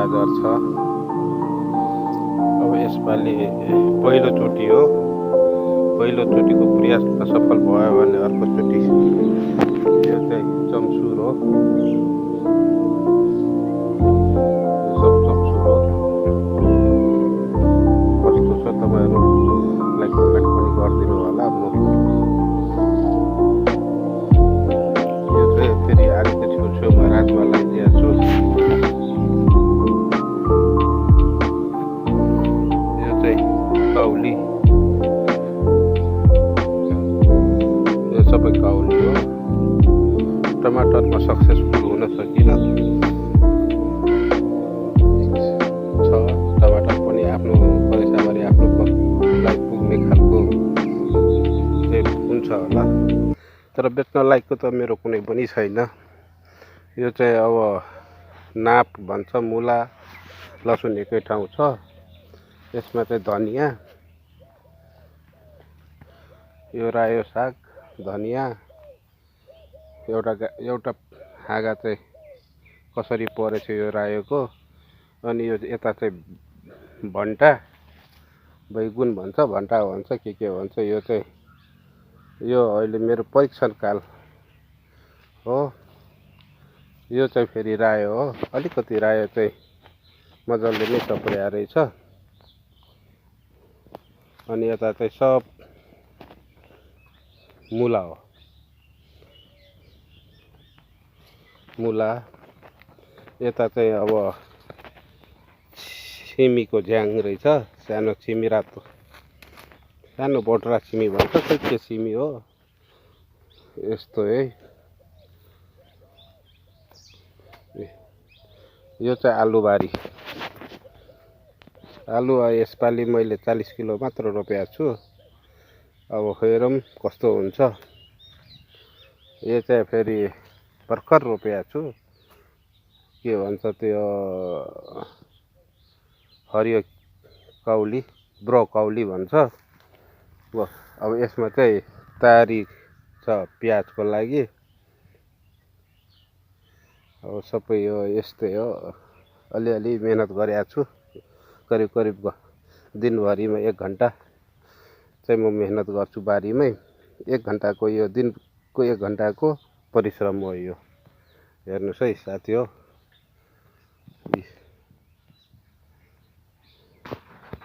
गाजर छ। अब यसपालि पहिलोचोटि हो, पहिलोचोटिको प्रयास त सफल भयो भने अर्कोचोटि यो चाहिँ चम्सुर हो। यो सब चम्सुर हो। कस्तो छ तपाईँहरू लाइक कमेन्ट पनि गरिदिनु होला। यो चाहिँ फेरि आगोको छेउछेउमा रातमा लगाइदिएको छु। यो चाहिँ काउली, यो सबै काउली हो। टमाटरमा सक्सेसफुल हुन सकिनँ छ। टमाटर पनि आफ्नो पैसाभरि आफ्नोलाई पुग्ने खालको चाहिँ हुन्छ होला, तर बेच्न लायकको त मेरो कुनै पनि छैन। यो चाहिँ अब नाप भन्छ, मुला लसुन एकै ठाउँ छ। यसमा चाहिँ धनियाँ, यो रायो साग, धनियाँ, एउटा हाँगा चाहिँ कसरी परेछ यो रायोको। अनि यो यता चाहिँ भन्टा, बैगुन भन्छ, भन्टा भन्छ, के भन्छ। यो चाहिँ यो अहिले मेरो परीक्षण काल हो। यो चाहिँ फेरि रायो हो। अलिकति रायो चाहिँ मजाले नै चप्रिया रहेछ। अनि यता चाहिँ सब मुला हो, मुला। यता चाहिँ अब सिमीको झ्याङ रहेछ, सानो सिमी, रातो सानो बोटरा सिमी भन्छ, खै के सिमी हो यस्तो है। यो चाहिँ आलुबारी, आलु यसपालि मैले 40 किलो मात्र रोपेको छु। अब हेरौँ कस्तो हुन्छ। यो चाहिँ फेरि भर्खर रोपेको छु, के भन्छ त्यो हरियो काउली, ब्रोकाउली भन्छ। अब यसमा चाहिँ तयारी छ प्याजको लागि। अब सबै यो यस्तै हो, अलिअलि मेहनत गरेको छु। करिब दिनभरिमा 1 घन्टा चाहिँ म मेहनत गर्छु बारीमै। 1 घन्टाको यो दिनको 1 घन्टाको परिश्रम हो यो। हेर्नुहोस् है साथी हो।